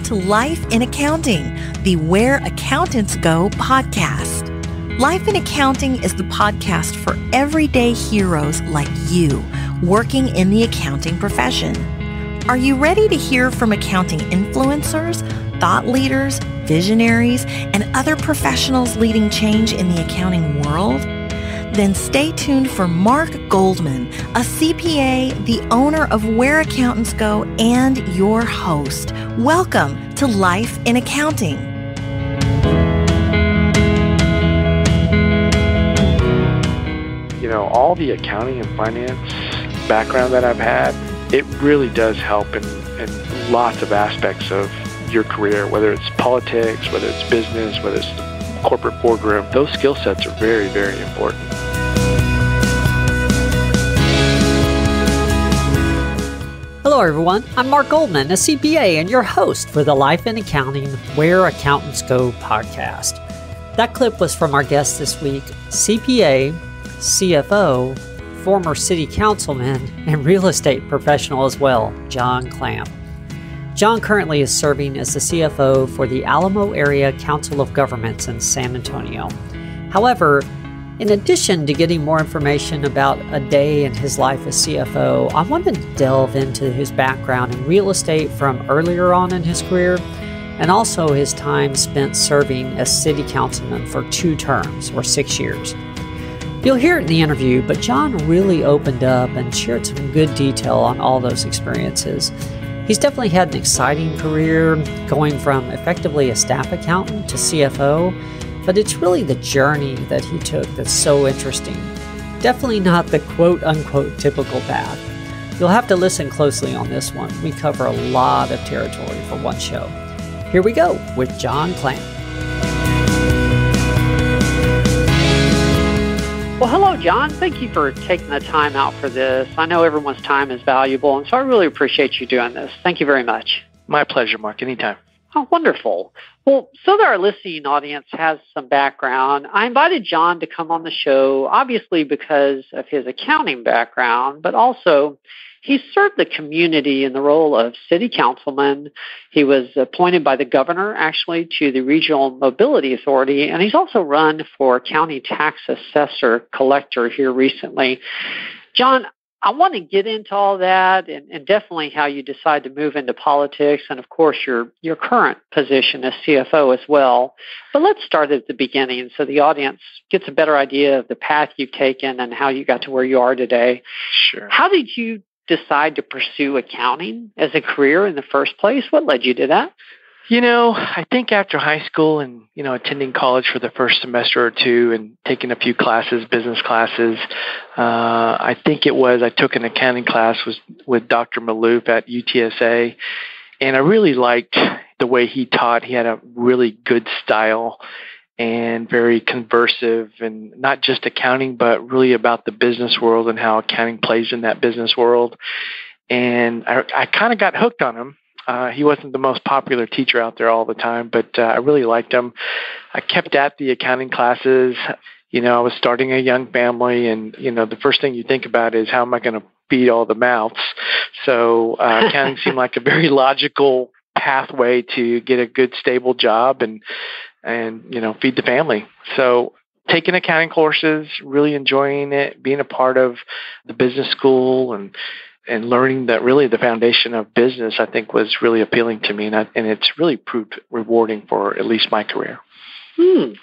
to Life in Accounting, the Where Accountants Go podcast. Life in Accounting is the podcast for everyday heroes like you working in the accounting profession. Are you ready to hear from accounting influencers, thought leaders, visionaries, and other professionals leading change in the accounting world? Then stay tuned for Mark Goldman, a CPA, the owner of Where Accountants Go, and your host. Welcome to Life in Accounting. You know, all the accounting and finance background that I've had, it really does help in lots of aspects of your career, whether it's politics, whether it's business, whether it's the corporate boardroom. Those skill sets are very, very important. Hello, everyone. I'm Mark Goldman, a CPA and your host for the Life in Accounting, Where Accountants Go podcast. That clip was from our guest this week, CPA, CFO, former city councilman, and real estate professional as well, John Clamp. John currently is serving as the CFO for the Alamo Area Council of Governments in San Antonio. However, in addition to getting more information about a day in his life as CFO, I wanted to delve into his background in real estate from earlier on in his career, and also his time spent serving as city councilman for 2 terms, or 6 years. You'll hear it in the interview, but John really opened up and shared some good detail on all those experiences. He's definitely had an exciting career, going from effectively a staff accountant to CFO, but it's really the journey that he took that's so interesting. Definitely not the quote-unquote typical path. You'll have to listen closely on this one. We cover a lot of territory for one show. Here we go with John Clamp. Well, hello, John. Thank you for taking the time out for this. I know everyone's time is valuable, and so I really appreciate you doing this. Thank you very much. My pleasure, Mark. Anytime. Oh, wonderful. Well, so that our listening audience has some background, I invited John to come on the show, obviously because of his accounting background, but also he served the community in the role of city councilman. He was appointed by the governor, actually, to the Regional Mobility Authority, and he's also run for county tax assessor collector here recently. John, I want to get into all that and definitely how you decide to move into politics and, of course, your current position as CFO as well. But let's start at the beginning so the audience gets a better idea of the path you've taken and how you got to where you are today. Sure. How did you decide to pursue accounting as a career in the first place? What led you to that? You know, I think after high school and, attending college for the first semester or two and taking a few classes, business classes, I think it was I took an accounting class with Dr. Malouf at UTSA, and I really liked the way he taught. He had a really good style and very conversive, and not just accounting, but really about the business world and how accounting plays in that business world. And I kind of got hooked on him. He wasn't the most popular teacher out there all the time, but I really liked him. I kept at the accounting classes. I was starting a young family, and, the first thing you think about is how am I going to feed all the mouths? So accounting seemed like a very logical pathway to get a good, stable job and feed the family. So taking accounting courses, really enjoying it, being a part of the business school and learning that really the foundation of business, I think, was really appealing to me. And it's really proved rewarding for at least my career.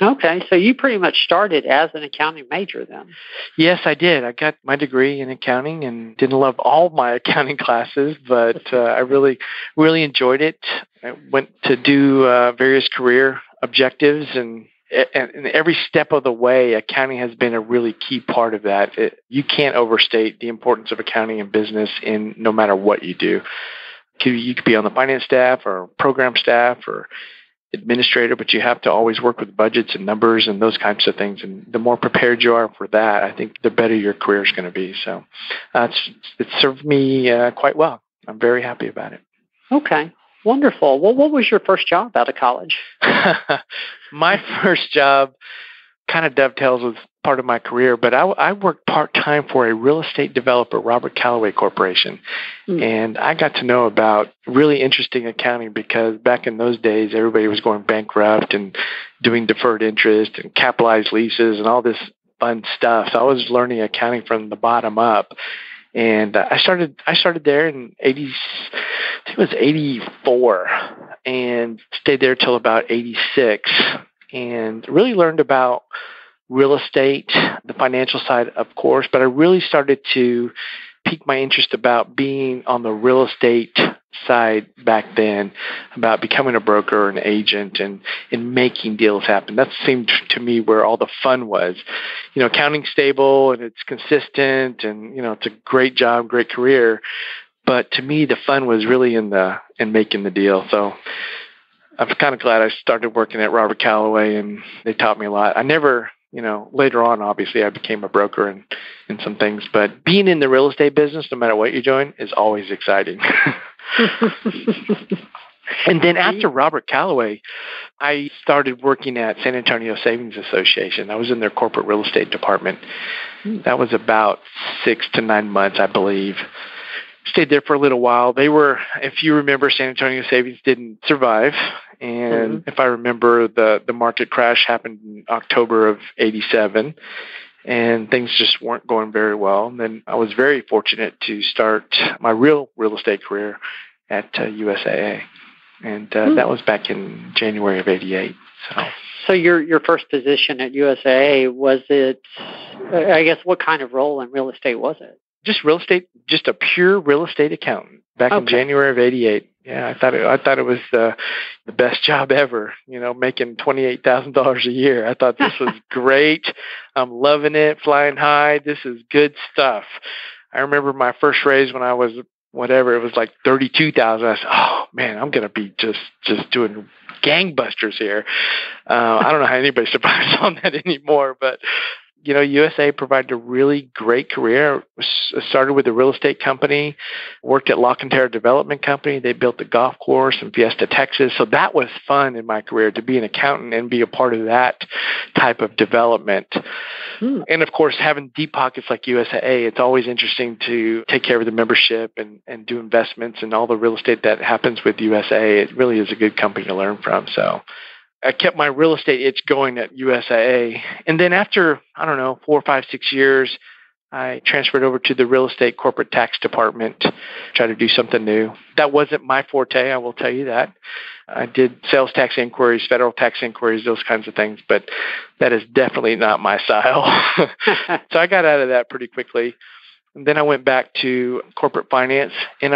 Okay. So you pretty much started as an accounting major then. Yes, I did. I got my degree in accounting and didn't love all my accounting classes, but I really, really enjoyed it. I went to do various career objectives, and every step of the way, accounting has been a really key part of that. You can't overstate the importance of accounting in business in no matter what you do. You could be on the finance staff or program staff or administrator, but you have to always work with budgets and numbers and those kinds of things. And the more prepared you are for that, I think the better your career is going to be. So it served me quite well. I'm very happy about it. Okay. Wonderful. Well, what was your first job out of college? My first job kind of dovetails with part of my career, but I worked part-time for a real estate developer, Robert Callaway Corporation. And I got to know about really interesting accounting because back in those days, everybody was going bankrupt and doing deferred interest and capitalized leases and all this fun stuff. So I was learning accounting from the bottom up. And I started there in I think it was 84, and stayed there till about 86, and really learned about real estate, the financial side, of course, but I really started to pique my interest about being on the real estate side back then, about becoming a broker, an agent, and making deals happen. That seemed to me where all the fun was. Accounting's stable and it's consistent, and it's a great job, great career. But to me, the fun was really in making the deal. So I'm kind of glad I started working at Robert Callaway, and they taught me a lot. I never, later on, obviously, I became a broker and some things. But being in the real estate business, no matter what you're doing, is always exciting. And then after Robert Callaway, I started working at San Antonio Savings Association. I was in their corporate real estate department. That was about 6 to 9 months, I believe. Stayed there for a little while. They were, if you remember, San Antonio Savings didn't survive. And if I remember, the market crash happened in October of 87. And things just weren't going very well. And then I was very fortunate to start my real estate career at USAA. And that was back in January of 88. So your first position at USAA, was it, I guess, what kind of role in real estate was it? Just real estate, just a pure real estate accountant back in January of 88. Yeah, I thought it was the best job ever, making $28,000 a year. I thought this was great. I'm loving it, flying high. This is good stuff. I remember my first raise when I was it was like $32,000. I said, oh man, I'm going to be just doing gangbusters here. I don't know how anybody's surprised on that anymore, but USA provided a really great career. Started with a real estate company, worked at La Cantera Development Company. They built the golf course in Fiesta, Texas. So that was fun in my career, to be an accountant and be a part of that type of development. And of course, having deep pockets like USAA, it's always interesting to take care of the membership and do investments and all the real estate that happens with USAA. It really is a good company to learn from. So I kept my real estate itch going at USAA. And then after, 4, 5, 6 years, I transferred over to the real estate corporate tax department, try to do something new. That wasn't my forte, I will tell you that. I did sales tax inquiries, federal tax inquiries, those kinds of things, but that is definitely not my style. So I got out of that pretty quickly. And then I went back to corporate finance, and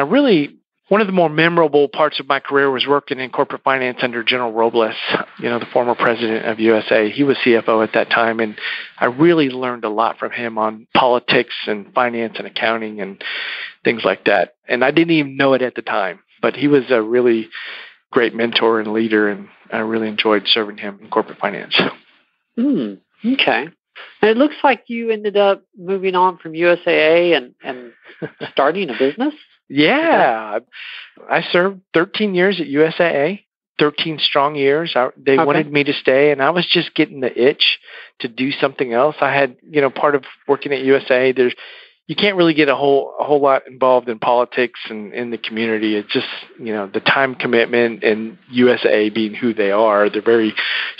one of the more memorable parts of my career was working in corporate finance under General Robles, the former president of USA. He was CFO at that time, and I really learned a lot from him on politics and finance and accounting and things like that. And I didn't even know it at the time, but he was a really great mentor and leader, and I really enjoyed serving him in corporate finance. Okay. And it looks like you ended up moving on from USAA and starting a business? Yeah. I served 13 years at USAA, 13 strong years. They wanted me to stay, and I was just getting the itch to do something else. I had, part of working at USAA, you can't really get a whole lot involved in politics and in the community. It's just, the time commitment, and USAA being who they are, they're very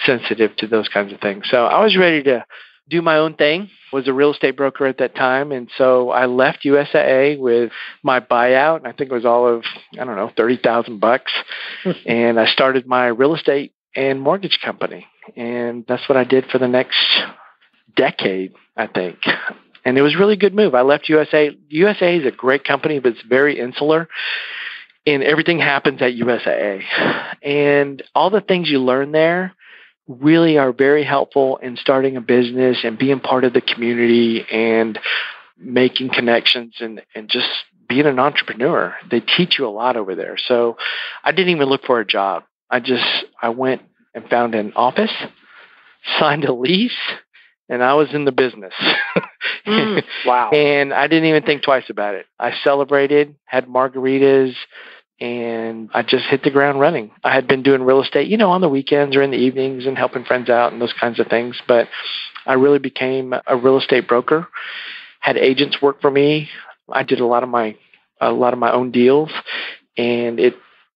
sensitive to those kinds of things. So I was ready to do my own thing. Was a real estate broker at that time, and so I left USAA with my buyout. I think it was all of $30,000, and I started my real estate and mortgage company, and that's what I did for the next decade, I think. And it was a really good move. I left USAA. USAA is a great company, but it's very insular, and everything happens at USAA, and all the things you learn there really are very helpful in starting a business and being part of the community and making connections and just being an entrepreneur. They teach you a lot over there. So I didn't even look for a job. I went and found an office, signed a lease, and I was in the business. Wow. And I didn't even think twice about it. I celebrated, had margaritas, and I just hit the ground running. I had been doing real estate, on the weekends or in the evenings and helping friends out and those kinds of things. But I really became a real estate broker, had agents work for me. I did a lot of my own deals, and it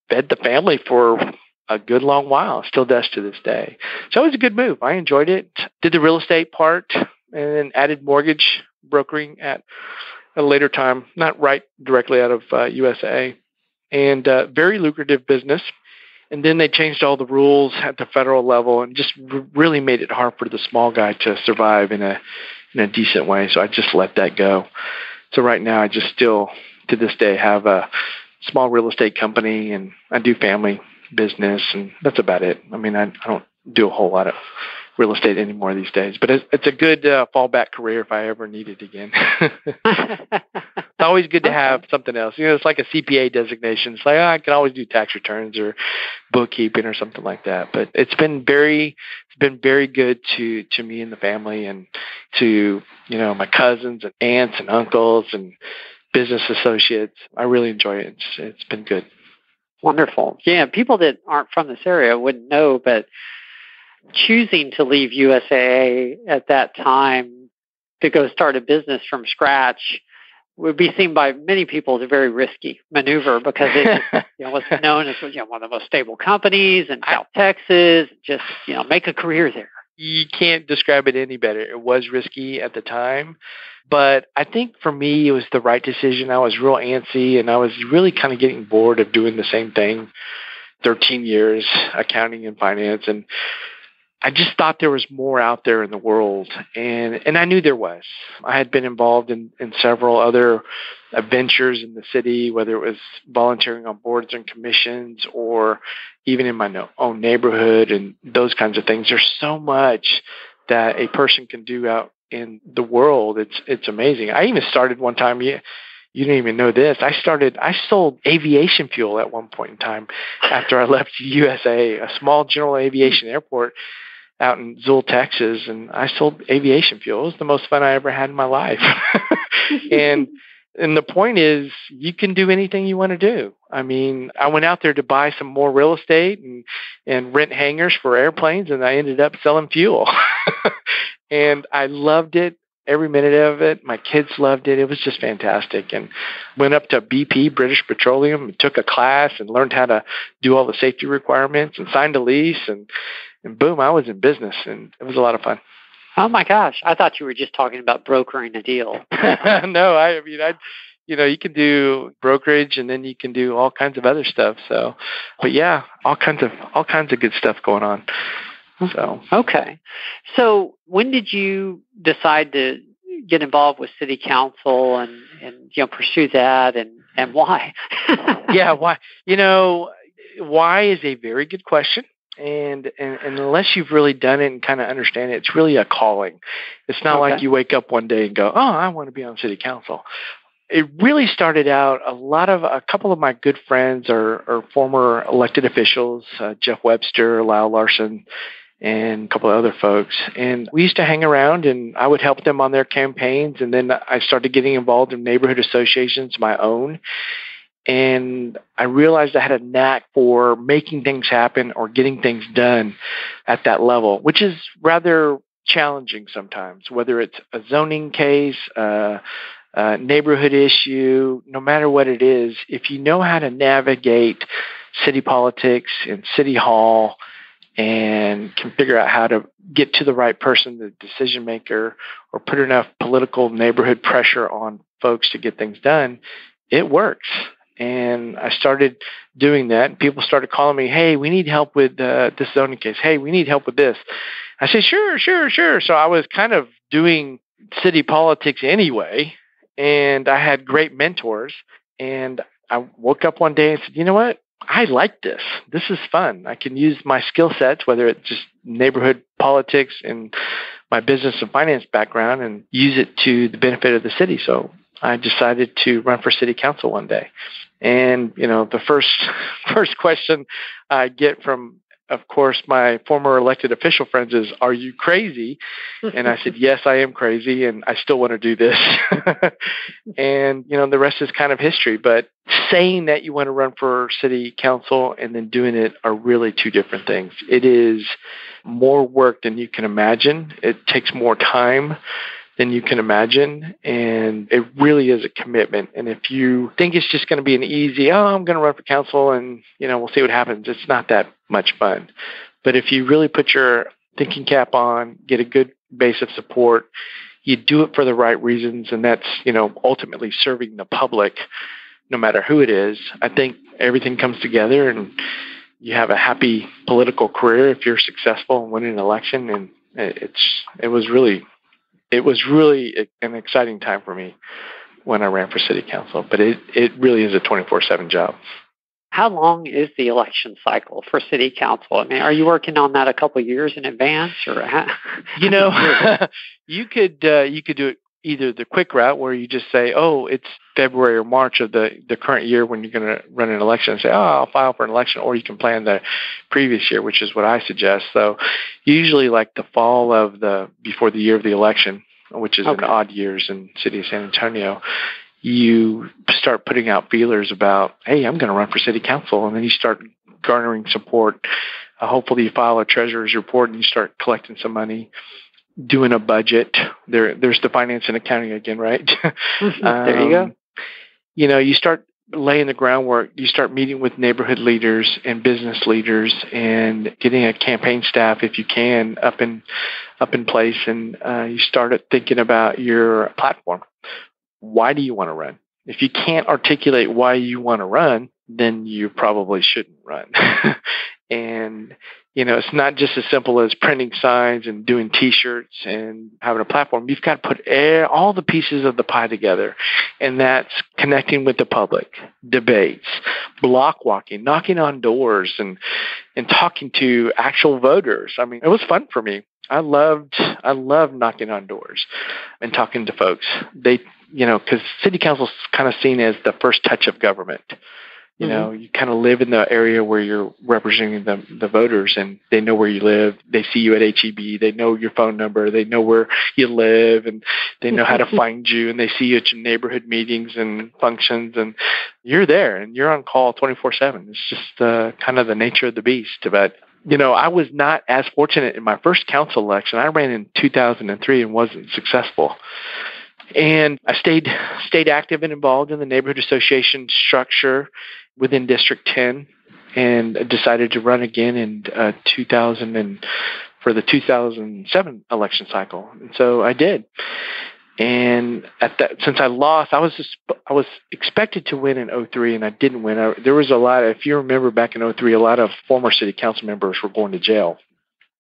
fed the family for a good long while. Still does to this day. So it was a good move. I enjoyed it. Did the real estate part and then added mortgage brokering at a later time, not right directly out of USA, and very lucrative business. And then they changed all the rules at the federal level and just really made it hard for the small guy to survive in a decent way. So I just let that go. So right now I just still, to this day, have a small real estate company, and I do family business, and that's about it. I mean, I don't do a whole lot of real estate anymore these days, but it's a good fallback career if I ever need it again. It's always good to have something else. It's like a CPA designation. It's like, I can always do tax returns or bookkeeping or something like that. But it's been very good to me and the family, and to, my cousins and aunts and uncles and business associates. I really enjoy it. It's been good. Wonderful. Yeah, people that aren't from this area wouldn't know, but choosing to leave USAA at that time to go start a business from scratch would be seen by many people as a very risky maneuver, because it was known as one of the most stable companies in South Texas. Just make a career there. You can't describe it any better. It was risky at the time, but I think for me it was the right decision. I was real antsy, and I was really kind of getting bored of doing the same thing 13 years, accounting and finance, and I just thought there was more out there in the world, and I knew there was. I had been involved in several other ventures in the city, whether it was volunteering on boards and commissions or even in my own neighborhood and those kinds of things. There's so much that a person can do out in the world. It's amazing. I even started one time, you didn't even know this. I sold aviation fuel at one point in time after I left USA, a small general aviation airport out in Zool, Texas, and I sold aviation fuel. It was the most fun I ever had in my life. And the point is, you can do anything you want to do. I mean, I went out there to buy some more real estate and rent hangars for airplanes, and I ended up selling fuel. And I loved it, every minute of it. My kids loved it. It was just fantastic. And went up to BP, British Petroleum, and took a class and learned how to do all the safety requirements and signed a lease, and boom, I was in business, and it was a lot of fun. Oh my gosh. I thought you were just talking about brokering a deal. No, I mean, you can do brokerage, and then you can do all kinds of other stuff. So, but yeah, all kinds of good stuff going on. So, okay. So when did you decide to get involved with city council and pursue that, and why? Yeah, why? Why is a very good question. And unless you've really done it and kind of understand it, it's really a calling. It's not like you wake up one day and go, oh, I want to be on city council. It really started out, a couple of my good friends are former elected officials, Jeff Webster, Lyle Larson, and a couple of other folks. And we used to hang around, and I would help them on their campaigns. And then I started getting involved in neighborhood associations, my own. And I realized I had a knack for making things happen or getting things done at that level, which is rather challenging sometimes, whether it's a zoning case, a neighborhood issue, no matter what it is. If you know how to navigate city politics and city hall and can figure out how to get to the right person, the decision maker, or put enough political neighborhood pressure on folks to get things done, it works. And I started doing that, and people started calling me, hey, we need help with this zoning case. Hey, we need help with this. I said, sure. So I was kind of doing city politics anyway, and I had great mentors. And I woke up one day and said, you know what? I like this. This is fun. I can use my skill sets, whether it's just neighborhood politics and my business and finance background, and use it to the benefit of the city. So I decided to run for city council one day. And, the first question I get from, of course, my former elected official friends is, are you crazy? And I said, yes, I am crazy, and I still want to do this. And, the rest is kind of history. But saying that you want to run for city council and then doing it are really two different things. It is more work than you can imagine. It takes more time than you can imagine, and it really is a commitment. And if you think it's just going to be an easy, I'm going to run for council and, we'll see what happens, it's not that much fun. But if you really put your thinking cap on, get a good base of support, you do it for the right reasons, and that's, ultimately serving the public, no matter who it is, I think everything comes together and you have a happy political career if you're successful in winning an election. And it was really an exciting time for me when I ran for city council, but it really is a 24/7 job. How long is the election cycle for city council? I mean, are you working on that a couple of years in advance, or you could do it either the quick route where you just say, it's February or March of the current year when you're going to run an election, and say, I'll file for an election, or you can plan the previous year, which is what I suggest. So usually like the fall of before the year of the election, which is in odd years in the city of San Antonio, you start putting out feelers about, hey, I'm going to run for city council. And then you start garnering support. Hopefully you file a treasurer's report and you start collecting some money, doing a budget. There's the finance and accounting again, right? There you go. You start laying the groundwork. You start meeting with neighborhood leaders and business leaders and getting a campaign staff, if you can, up in place. And you start thinking about your platform. Why do you want to run? If you can't articulate why you want to run, then you probably shouldn't run. And, it's not just as simple as printing signs and doing T-shirts and having a platform. You've got to put all the pieces of the pie together. And that's connecting with the public, debates, block walking, knocking on doors, and talking to actual voters. I mean, it was fun for me. I loved knocking on doors and talking to folks. Because city council is kind of seen as the first touch of government. You kind of live in the area where you're representing the voters, and they know where you live. They see you at HEB. They know your phone number. They know where you live, and they know how to find you. And they see you at your neighborhood meetings and functions, and you're there, and you're on call 24/7. It's just kind of the nature of the beast. But I was not as fortunate in my first council election. I ran in 2003 and wasn't successful. And I stayed active and involved in the neighborhood association structure within District 10, and decided to run again in 2000 for the 2007 election cycle. And so I did. And since I lost, I was expected to win in 2003, and I didn't win. There was a lot. If you remember back in 2003, a lot of former city council members were going to jail.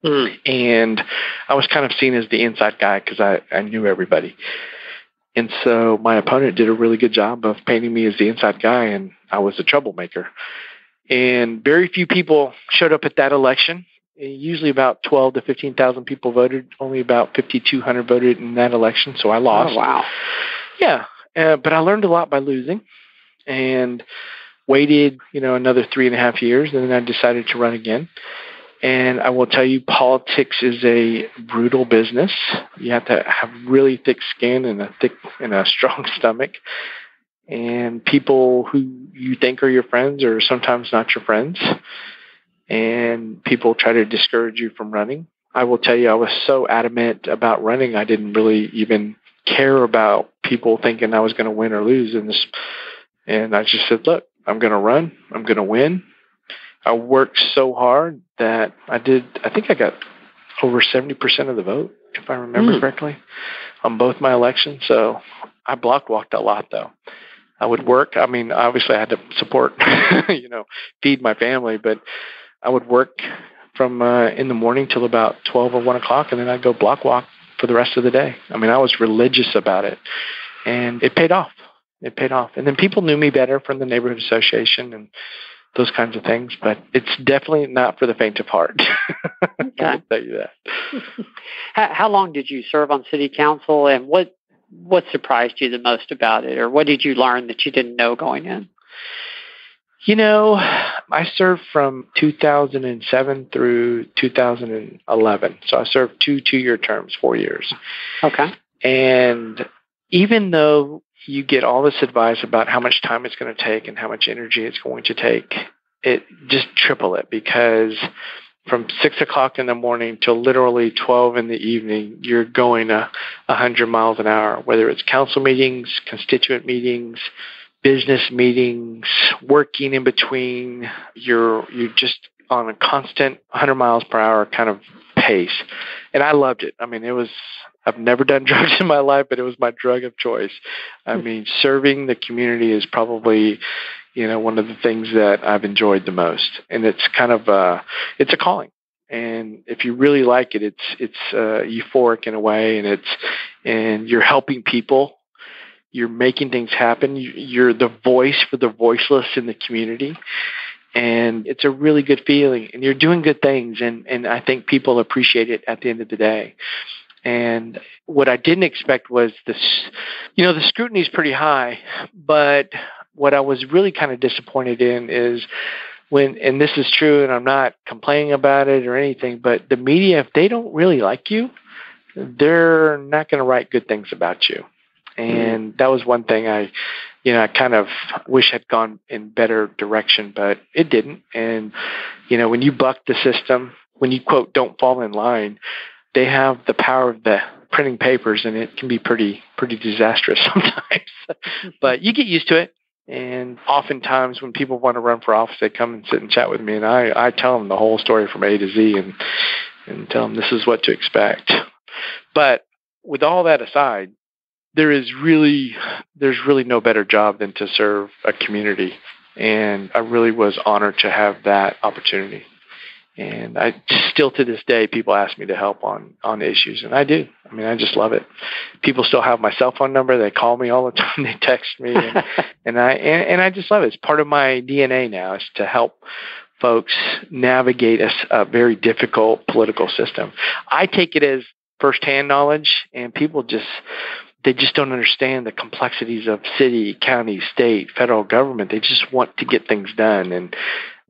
And I was kind of seen as the inside guy because I knew everybody. And so my opponent did a really good job of painting me as the inside guy, and I was a troublemaker. And very few people showed up at that election. Usually about 12 to 15,000 people voted. Only about 5,200 voted in that election, so I lost. Oh, wow. Yeah, but I learned a lot by losing, and waited, another 3.5 years, and then I decided to run again. And I will tell you, politics is a brutal business. You have to have really thick skin and a strong stomach. And people who you think are your friends are sometimes not your friends. And people try to discourage you from running. I will tell you, I was so adamant about running, I didn't really even care about people thinking I was going to win or lose in this. And I just said, look, I'm going to run. I'm going to win. I worked so hard that I think I got over 70% of the vote, if I remember correctly, on both my elections. So I block walked a lot, though. I would work. I mean, obviously I had to support, feed my family, but I would work from in the morning till about 12 or 1 o'clock, and then I'd go block walk for the rest of the day. I mean, I was religious about it, and it paid off. And then people knew me better from the neighborhood association and those kinds of things, but it's definitely not for the faint of heart. Okay. I will tell you that. How long did you serve on city council, and what surprised you the most about it, or what did you learn that you didn't know going in? I served from 2007 through 2011. So I served two 2-year terms, 4 years. Okay. And even though you get all this advice about how much time it's going to take and how much energy it's going to take. It just triple it, because from 6 o'clock in the morning till literally 12 in the evening, you're going 100 miles an hour, whether it's council meetings, constituent meetings, business meetings, working in between. You're just on a constant 100 miles per hour kind of pace. And I loved it. I mean, I've never done drugs in my life, but it was my drug of choice. I mean, serving the community is probably, one of the things that I've enjoyed the most. And it's kind of, it's a calling. And if you really like it, it's euphoric in a way, and you're helping people. You're making things happen. You're the voice for the voiceless in the community. And it's a really good feeling, and you're doing good things. And I think people appreciate it at the end of the day. And what I didn't expect was this, the scrutiny is pretty high, but what I was really kind of disappointed in is and this is true, and I'm not complaining about it or anything, but the media, if they don't really like you, they're not going to write good things about you. And that was one thing I kind of wish had gone in better direction, but it didn't. And, when you buck the system, when you, quote, don't fall in line, they have the power of the printing papers, and it can be pretty disastrous sometimes. But you get used to it. And oftentimes when people want to run for office, they come and sit and chat with me, and I tell them the whole story from A to Z and tell them this is what to expect. But with all that aside, there's really no better job than to serve a community. And I really was honored to have that opportunity. And I still, to this day, people ask me to help on issues, and I do. I mean, I just love it. People still have my cell phone number. They call me all the time. They text me, and I just love it. It's part of my DNA now, is to help folks navigate a very difficult political system. I take it as firsthand knowledge, and people they just don't understand the complexities of city, county, state, federal government. They just want to get things done, and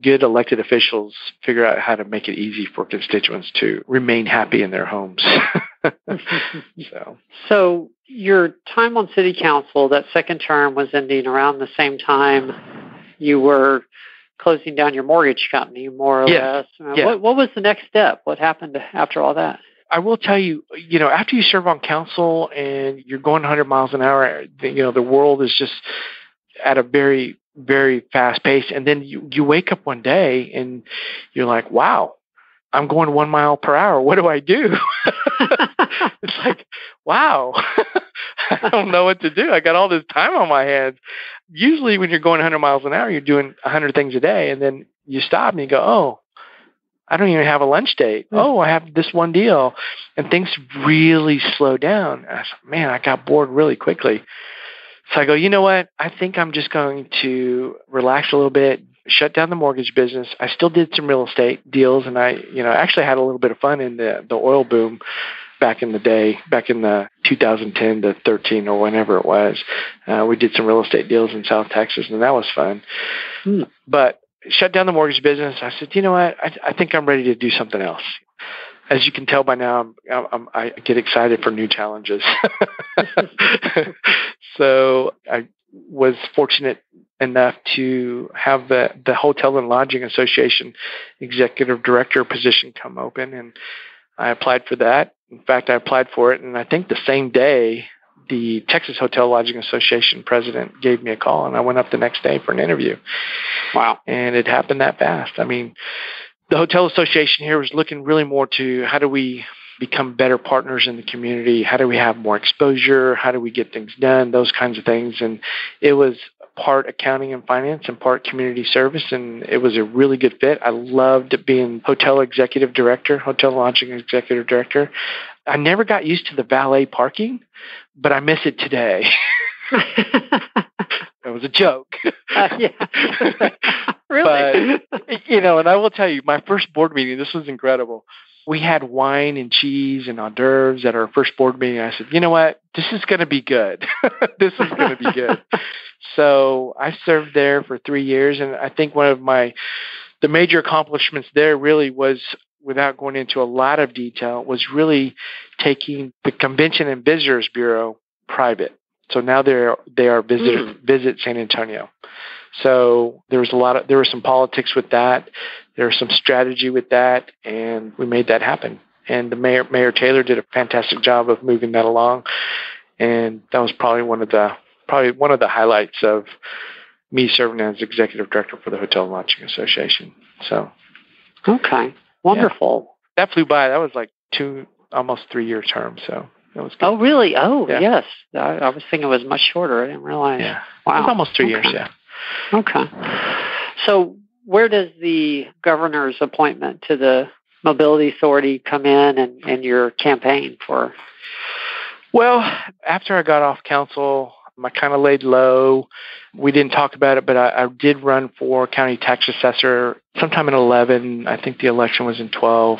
good elected officials figure out how to make it easy for constituents to remain happy in their homes. So your time on city council, that second term, was ending around the same time you were closing down your mortgage company, more or less. Yeah. What was the next step? What happened after all that? I will tell you, after you serve on council and you're going 100 miles an hour, the world is just at a very, very fast pace. And then you wake up one day and you're like, wow, I'm going 1 mile per hour. What do I do? It's like, wow, I don't know what to do. I got all this time on my hands. Usually when you're going 100 miles an hour, you're doing 100 things a day. And then you stop and you go, oh, I don't even have a lunch date. Oh, I have this one deal. And things really slow down. And I said, man, I got bored really quickly. So I go, you know what? I think I'm just going to relax a little bit, shut down the mortgage business. I still did some real estate deals, and I actually had a little bit of fun in the oil boom back in the day, back in the 2010 to 13 or whenever it was. We did some real estate deals in South Texas, and that was fun. But shut down the mortgage business. I said, you know what? I think I'm ready to do something else. As you can tell by now, I get excited for new challenges. So I was fortunate enough to have the Hotel and Lodging Association executive director position come open, and I applied for that. In fact, I applied for it, and I think the same day, the Texas Hotel Lodging Association president gave me a call, and I went up the next day for an interview. Wow. And it happened that fast. I mean, the Hotel Association here was looking really more to how do we become better partners in the community? How do we have more exposure? How do we get things done? Those kinds of things. And it was part accounting and finance and part community service, and it was a really good fit. I loved being hotel executive director, hotel lodging executive director. I never got used to the valet parking, but I miss it today. That was a joke. Yeah. Really? But, and I will tell you, my first board meeting, this was incredible. We had wine and cheese and hors d'oeuvres at our first board meeting. I said, you know what? This is going to be good. This is going to be good. So I served there for 3 years. And I think one of the major accomplishments there really was, without going into a lot of detail, was really taking the Convention and Visitors Bureau private. So now they are Visit San Antonio. So there was some politics with that. There was some strategy with that, and we made that happen. And the Mayor Taylor did a fantastic job of moving that along. And that was probably one of the highlights of me serving as executive director for the Hotel and Lodging Association. So, okay, wonderful. Yeah. That flew by. That was like almost 3-year term. So that was good. Oh, really? Oh, yeah. Yes. I was thinking it was much shorter. I didn't realize. Yeah. Wow. It was almost 3 years. Yeah. Okay. So, where does the governor's appointment to the Mobility Authority come in and your campaign for? Well, after I got off council, I kind of laid low. We didn't talk about it, but I did run for county tax assessor sometime in 2011. I think the election was in 2012.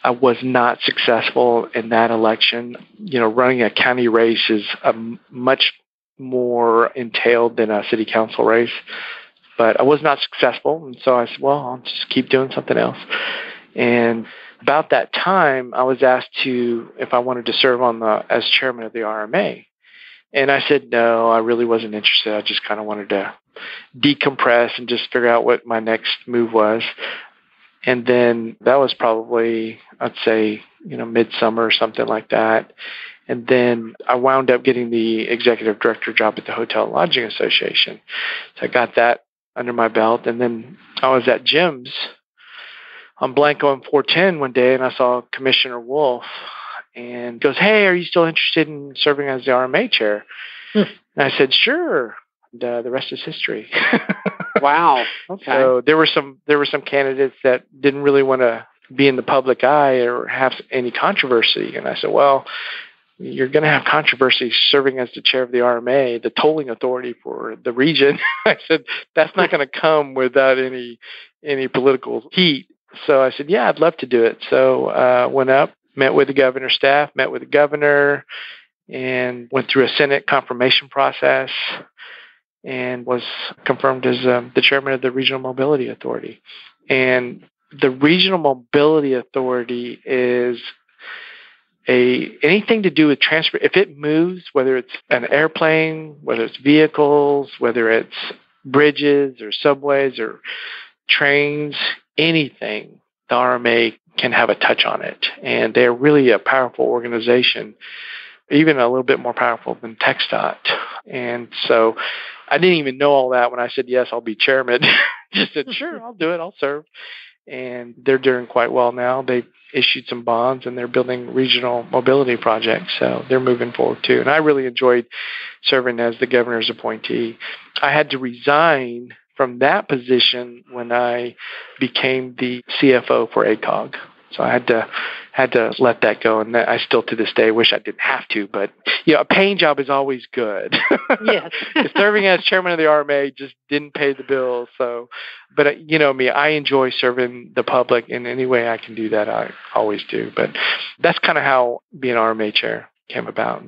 I was not successful in that election. Running a county race is much more entailed than a city council race. But I was not successful, and so I said, well, I'll just keep doing something else. And about that time, I was asked if I wanted to serve as chairman of the RMA. And I said, no, I really wasn't interested. I just kind of wanted to decompress and just figure out what my next move was. And then that was probably, I'd say, midsummer or something like that. And then I wound up getting the executive director job at the Hotel and Lodging Association. So I got that under my belt. And then I was at Jim's on Blanco and 410 one day, and I saw Commissioner Wolf, and goes, hey, are you still interested in serving as the RMA chair? And I said, sure. And the rest is history. Wow. Okay. So there were some candidates that didn't really want to be in the public eye or have any controversy. And I said, well, you're going to have controversy serving as the chair of the RMA, the tolling authority for the region. I said, that's not going to come without any political heat. So I said, yeah, I'd love to do it. So went up, met with the governor's staff, met with the governor, and went through a Senate confirmation process and was confirmed as the chairman of the Regional Mobility Authority. And the Regional Mobility Authority is anything to do with transport. If it moves, whether it's an airplane, whether it's vehicles, whether it's bridges or subways or trains, anything, the RMA can have a touch on it. And they're really a powerful organization, even a little bit more powerful than TxDOT. And so I didn't even know all that when I said, yes, I'll be chairman. Just said, sure, I'll do it. I'll serve. And they're doing quite well now. They issued some bonds and they're building regional mobility projects. So they're moving forward too. And I really enjoyed serving as the governor's appointee. I had to resign from that position when I became the CFO for ACOG. So I had to let that go, and I still to this day wish I didn't have to. But a paying job is always good. Yes. Serving as chairman of the RMA just didn't pay the bills. So, but me, I enjoy serving the public in any way I can do that. I always do. But that's kind of how being RMA chair came about.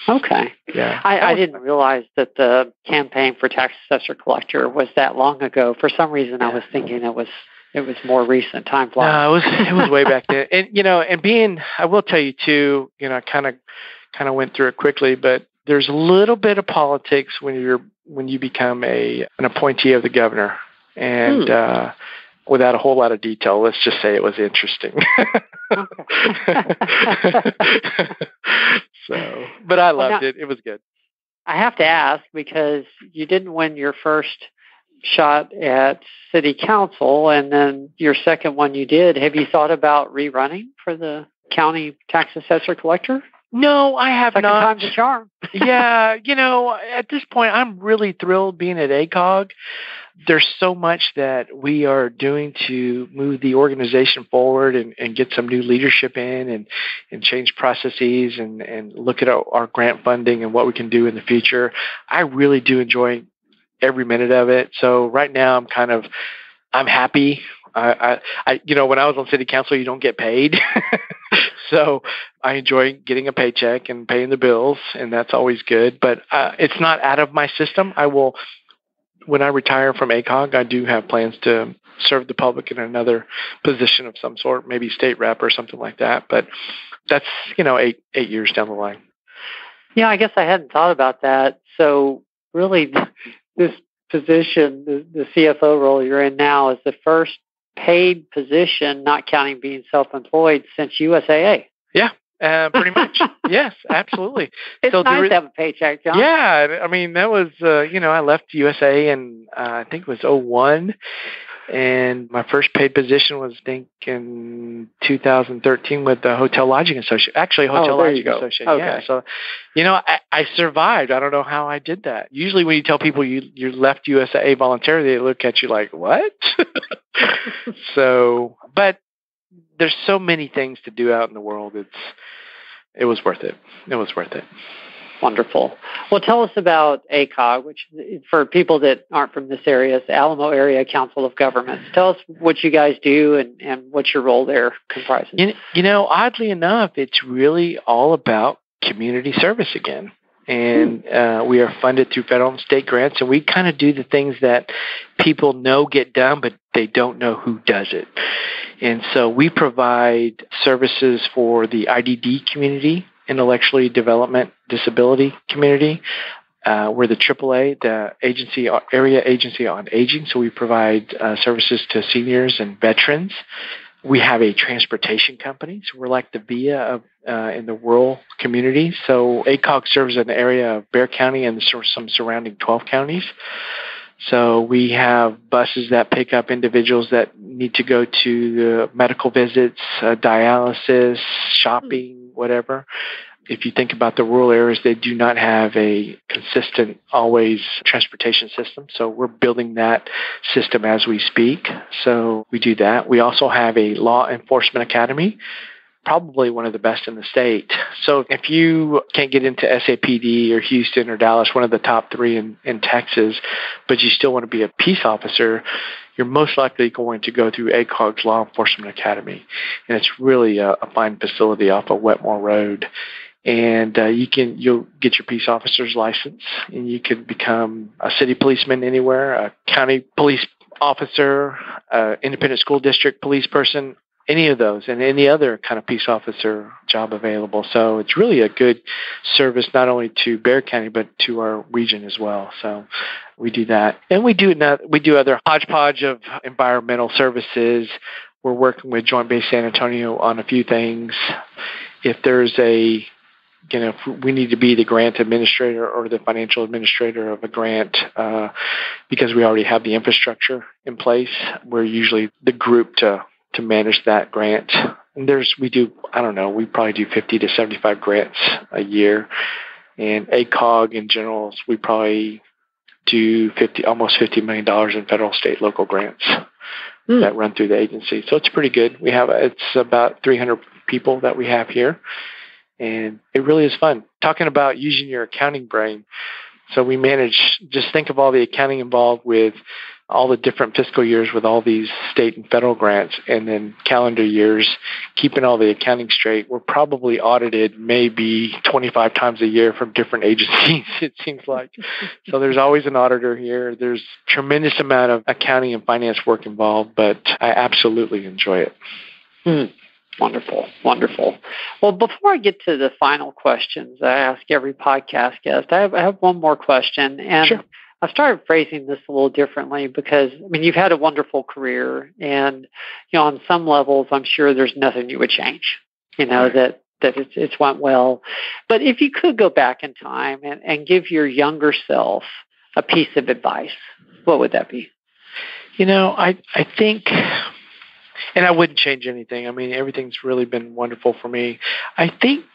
Okay. Yeah. I didn't realize that the campaign for tax assessor collector was that long ago. For some reason, I was thinking it was more recent. Time flies. No, it was way back then. And I will tell you too, I kind of went through it quickly, but there's a little bit of politics when you become an appointee of the governor. And without a whole lot of detail, let's just say it was interesting. But I loved it. It was good. I have to ask, because you didn't win your first shot at city council, and then your second one you did. Have you thought about rerunning for the county tax assessor collector? No, I have Second not. time's a charm. Yeah, at this point, I'm really thrilled being at ACOG. There's so much that we are doing to move the organization forward and get some new leadership in and change processes and look at our grant funding and what we can do in the future. I really do enjoy every minute of it. So right now I'm happy. I when I was on city council, you don't get paid. So I enjoy getting a paycheck and paying the bills, and that's always good. But it's not out of my system. When I retire from ACOG, I do have plans to serve the public in another position of some sort, maybe state rep or something like that. But that's, 8 years down the line. Yeah, I guess I hadn't thought about that. So really, this position, the CFO role you're in now, is the first paid position, not counting being self-employed, since USAA. Yeah, pretty much. Yes, absolutely. It's nice to have a paycheck, John. Yeah, I mean, that was, I left USA in, I think it was 2001. And my first paid position was, I think, in 2013 with the Hotel Lodging Association. Actually, Hotel Lodging Association. Okay. Yeah. So, I survived. I don't know how I did that. Usually when you tell people you left USAA voluntarily, they look at you like, what? So, but there's so many things to do out in the world. It was worth it. It was worth it. Wonderful. Well, tell us about ACOG, which for people that aren't from this area, it's the Alamo Area Council of Governments. Tell us what you guys do and what your role there comprises. Oddly enough, it's really all about community service again. And we are funded through federal and state grants, and we kind of do the things that people know get done, but they don't know who does it. And so we provide services for the IDD community, intellectually development disability community. We're the AAA, the Area Agency on Aging, so we provide services to seniors and veterans. We have a transportation company, so we're like the VIA in the rural community. So ACOG serves an area of Bexar County and some surrounding 12 counties. So we have buses that pick up individuals that need to go to the medical visits, dialysis, shopping, whatever. If you think about the rural areas, they do not have a consistent, always transportation system. So we're building that system as we speak. So we do that. We also have a law enforcement academy, probably one of the best in the state. So if you can't get into SAPD or Houston or Dallas, one of the top 3 in Texas, but you still want to be a peace officer, you're most likely going to go through ACOG's Law Enforcement Academy. And it's really a fine facility off of Wetmore Road. And you'll get your peace officer's license, and you can become a city policeman anywhere, a county police officer, independent school district police person, any of those, and any other kind of peace officer job available. So it's really a good service not only to Bexar County but to our region as well. So we do that, and we do other hodgepodge of environmental services. We're working with Joint Base San Antonio on a few things. If there's if we need to be the grant administrator or the financial administrator of a grant, because we already have the infrastructure in place, we're usually the group to manage that grant. And we probably do 50 to 75 grants a year. And ACOG in general, we probably do almost $50 million in federal, state, local grants that run through the agency. So it's pretty good. It's about 300 people that we have here. And it really is fun. Talking about using your accounting brain. So we just think of all the accounting involved with all the different fiscal years with all these state and federal grants, and then calendar years, keeping all the accounting straight. We're probably audited maybe 25 times a year from different agencies, it seems like. So there's always an auditor here. There's tremendous amount of accounting and finance work involved, but I absolutely enjoy it. Wonderful, wonderful. Well, before I get to the final questions I ask every podcast guest, I have one more question. And sure. I started phrasing this a little differently because, you've had a wonderful career. And, on some levels, I'm sure there's nothing you would change, that it's went well. But if you could go back in time and give your younger self a piece of advice, what would that be? I think... And I wouldn't change anything. Everything's really been wonderful for me. I think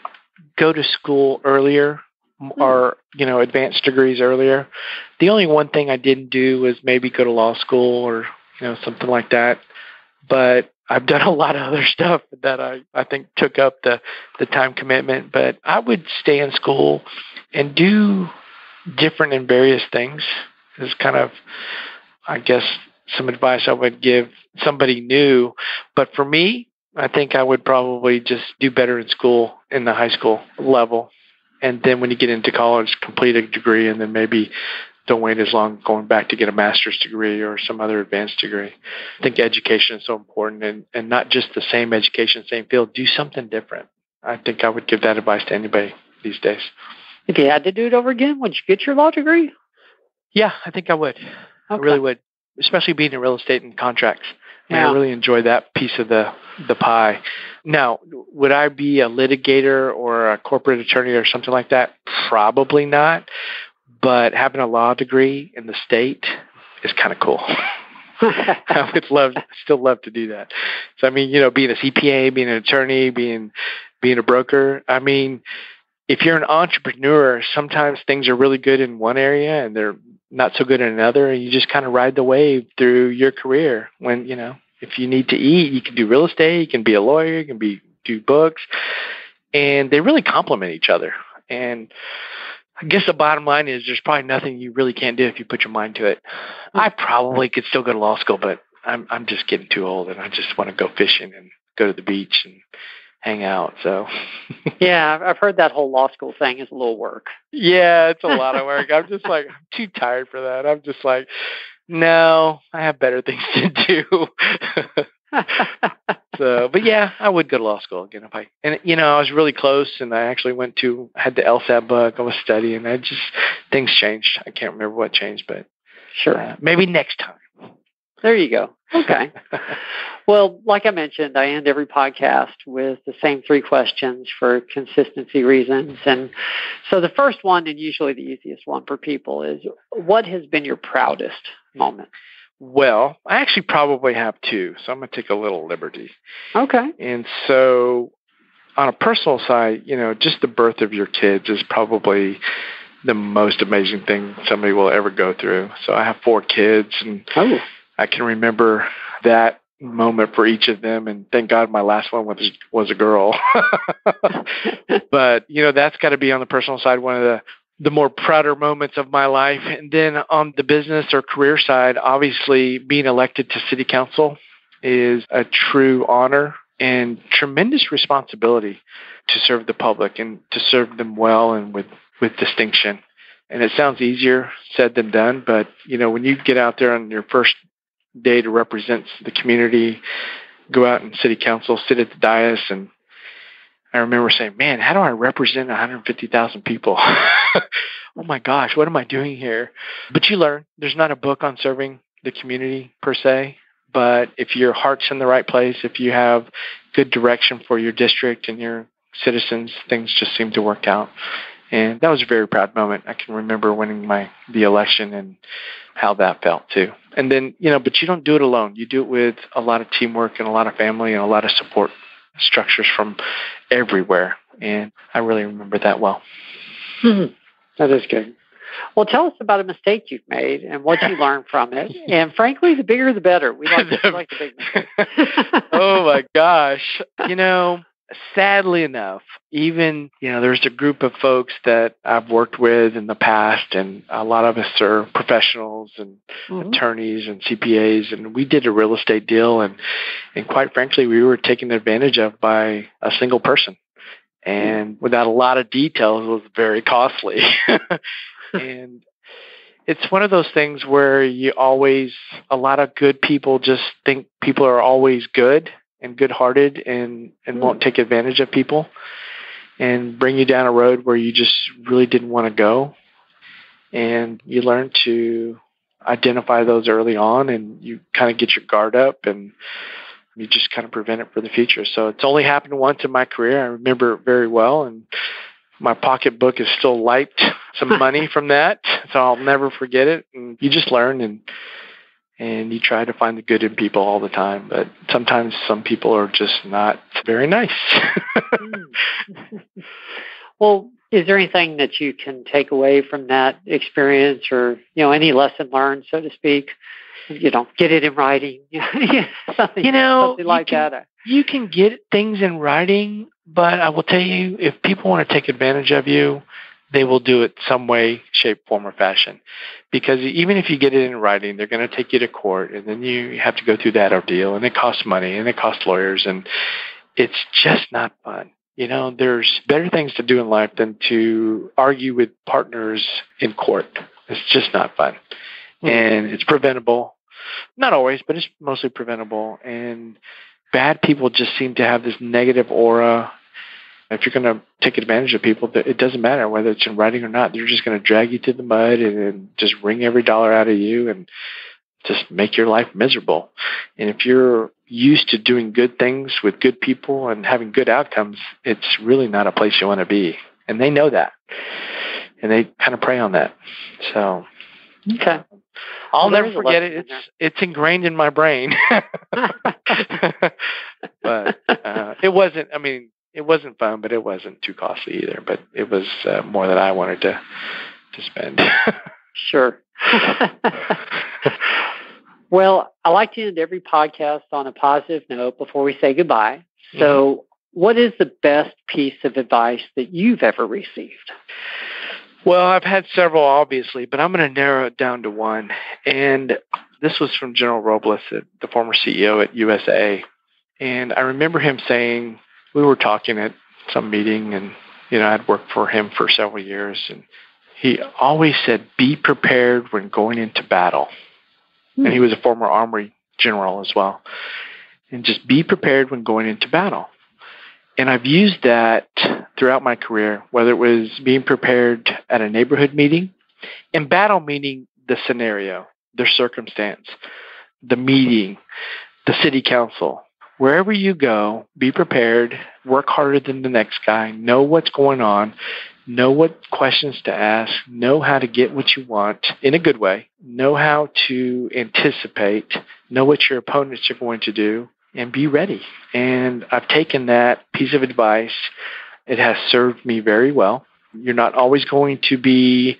go to school earlier or, advanced degrees earlier. The only one thing I didn't do was maybe go to law school or, something like that. But I've done a lot of other stuff that I think took up the time commitment. But I would stay in school and do different and various things. Is kind of, I guess, some advice I would give somebody new. But for me, I think I would probably just do better in school, in the high school level. And then when you get into college, complete a degree, and then maybe don't wait as long going back to get a master's degree or some other advanced degree. I think education is so important, and not just the same education, same field. Do something different. I think I would give that advice to anybody these days. If you had to do it over again, would you get your law degree? Yeah, I think I would. Okay. I really would, especially being in real estate and contracts. Yeah. I really enjoy that piece of the pie. Now, would I be a litigator or a corporate attorney or something like that? Probably not. But having a law degree in the state is kind of cool. I would still love to do that. So, I mean, being a CPA, being an attorney, being a broker, I mean, if you're an entrepreneur, sometimes things are really good in one area and they're not so good in another, and you just kind of ride the wave through your career. When, if you need to eat, you can do real estate, you can be a lawyer, you can do books, and they really complement each other. And I guess the bottom line is there's probably nothing you really can't do if you put your mind to it. I probably could still go to law school, but I'm just getting too old, and I just want to go fishing and go to the beach and hang out. So yeah, I've heard that whole law school thing is a little work. Yeah, it's a lot of work. I'm just like, I'm too tired for that. I'm just like, no, I have better things to do. So, but yeah, I would go to law school again I was really close, and I actually had the LSAT book. I was studying. Things changed. I can't remember what changed, but sure, maybe next time. There you go. Okay. Well, like I mentioned, I end every podcast with the same 3 questions for consistency reasons. And so the first one, and usually the easiest one for people, is what has been your proudest moment? Well, I actually probably have 2, so I'm going to take a little liberty. Okay. And so on a personal side, just the birth of your kids is probably the most amazing thing somebody will ever go through. So I have 4 kids, and I can remember that moment for each of them, and thank God my last one was a girl. But, that's got to be on the personal side one of the more prouder moments of my life. And then on the business or career side, obviously being elected to city council is a true honor and tremendous responsibility to serve the public and to serve them well and with distinction. And it sounds easier said than done, but, when you get out there on your first day to represent the community, go out in city council, sit at the dais, and I remember saying, man, how do I represent 150,000 people? Oh my gosh, what am I doing here? But you learn. There's not a book on serving the community per se, but if your heart's in the right place, if you have good direction for your district and your citizens, things just seem to work out. And that was a very proud moment. I can remember winning the election and how that felt too. And then, but you don't do it alone. You do it with a lot of teamwork and a lot of family and a lot of support structures from everywhere. And I really remember that well. That is good. Well, tell us about a mistake you've made and what you learned from it. And frankly, the bigger the better. We like the big mistakes. Oh my gosh. Sadly enough, even, there's a group of folks that I've worked with in the past, and a lot of us are professionals and attorneys and CPAs, and we did a real estate deal, and quite frankly, we were taken advantage of by a single person. And without a lot of details, it was very costly. And it's one of those things where a lot of good people just think people are always good and good-hearted and won't take advantage of people and bring you down a road where you just really didn't want to go. And you learn to identify those early on, and you kind of get your guard up, and you just kind of prevent it for the future. So it's only happened once in my career. I remember it very well, and my pocketbook is still light some money from that, so I'll never forget it. And you just learn, and you try to find the good in people all the time. But sometimes some people are just not very nice. Well, is there anything that you can take away from that experience, or, any lesson learned, so to speak? Get it in writing. Something like that. You can get things in writing, but I will tell you, if people want to take advantage of you, they will do it some way, shape, form, or fashion. Because even if you get it in writing, they're going to take you to court, and then you have to go through that ordeal, and it costs money, and it costs lawyers, and it's just not fun. There's better things to do in life than to argue with partners in court. It's just not fun. And it's preventable. Not always, but it's mostly preventable. And bad people just seem to have this negative aura, If you're going to take advantage of people, it doesn't matter whether it's in writing or not. They're just going to drag you through the mud and just wring every dollar out of you and just make your life miserable. And if you're used to doing good things with good people and having good outcomes, it's really not a place you want to be. And they know that. And they kind of prey on that. So, okay. I'll never forget it. It's ingrained in my brain. But it wasn't, it wasn't fun, but it wasn't too costly either. But it was more than I wanted to spend. Sure. Well, I like to end every podcast on a positive note before we say goodbye. So what is the best piece of advice that you've ever received? Well, I've had several, obviously, but I'm going to narrow it down to one. And this was from General Robles, the former CEO at USA. And I remember him saying, we were talking at some meeting, and, I'd worked for him for several years. And he always said, be prepared when going into battle. And he was a former Armory general as well. And just be prepared when going into battle. And I've used that throughout my career, whether it was being prepared at a neighborhood meeting, and battle meaning the scenario, the circumstance, the meeting, the city council. Wherever you go, be prepared, work harder than the next guy, know what's going on, know what questions to ask, know how to get what you want in a good way, know how to anticipate, know what your opponents are going to do, and be ready. And I've taken that piece of advice. It has served me very well. You're not always going to be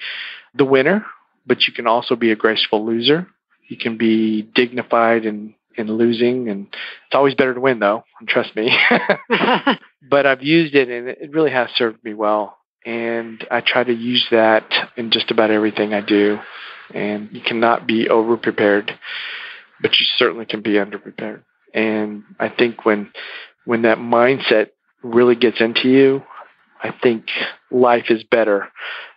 the winner, but you can also be a graceful loser. You can be dignified in losing, and it's always better to win, though, trust me. But I've used it, and it really has served me well. And I try to use that in just about everything I do. And you cannot be over-prepared, but you certainly can be underprepared. And I think when that mindset really gets into you, I think life is better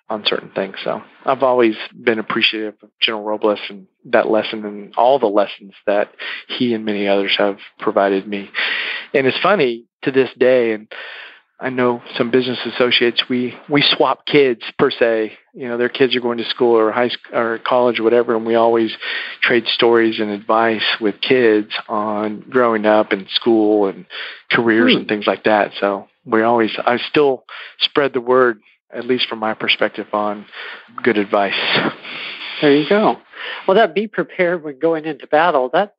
on certain things. So I've always been appreciative of General Robles and that lesson and all the lessons that he and many others have provided me. And it's funny to this day, and I know some business associates, we swap kids per se. Their kids are going to school or high school or college or whatever, and we always trade stories and advice with kids on growing up and school and careers and things like that. So I still spread the word, at least from my perspective, on good advice. There you go. Well, that be prepared when going into battle, that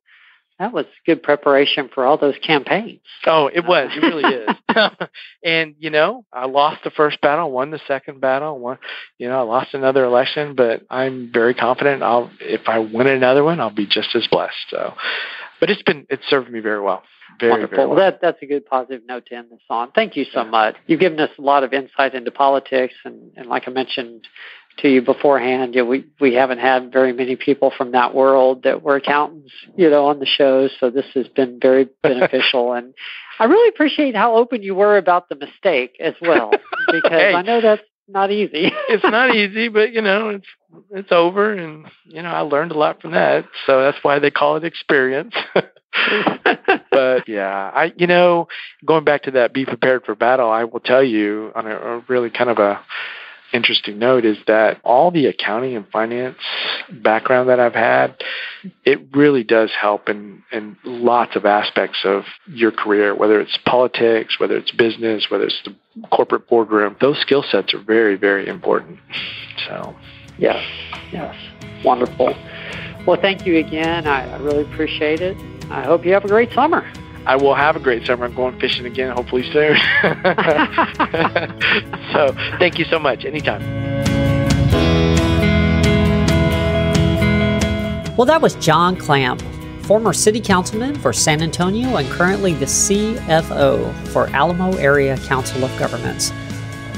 was good preparation for all those campaigns. Oh, it was. It really is. And, I lost the first battle, won the second battle, I lost another election, but I'm very confident if I win another one, I'll be just as blessed. So, but it's served me very well. Very, wonderful. Very well. Well, that's a good positive note to end this on. Thank you so much. You've given us a lot of insight into politics, and like I mentioned to you beforehand, we haven't had very many people from that world that were accountants, on the show. So this has been very beneficial, and I really appreciate how open you were about the mistake as well, because hey, I know that's not easy. It's not easy, but it's over, and I learned a lot from that. So that's why they call it experience. But yeah, going back to that, be prepared for battle. I will tell you on a really kind of a interesting note is that all the accounting and finance background that I've had, it really does help in lots of aspects of your career, whether it's politics, whether it's business, whether it's the corporate boardroom. Those skill sets are very, very important. So, yes, wonderful. Well, thank you again. I really appreciate it. I hope you have a great summer. I will have a great summer. I'm going fishing again, hopefully soon. So thank you so much. Anytime. Well, that was John Clamp, former city councilman for San Antonio and currently the CFO for Alamo Area Council of Governments.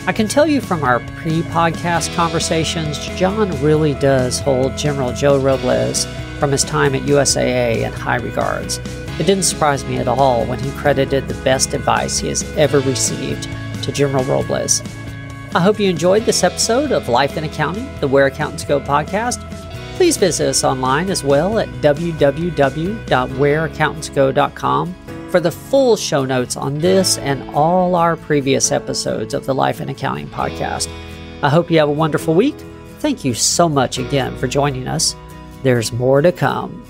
I can tell you from our pre-podcast conversations, John really does hold General Joe Robles from his time at USAA in high regards. It didn't surprise me at all when he credited the best advice he has ever received to General Robles. I hope you enjoyed this episode of Life in Accounting, the Where Accountants Go podcast. Please visit us online as well at www.whereaccountantsgo.com for the full show notes on this and all our previous episodes of the Life in Accounting podcast. I hope you have a wonderful week. Thank you so much again for joining us. There's more to come.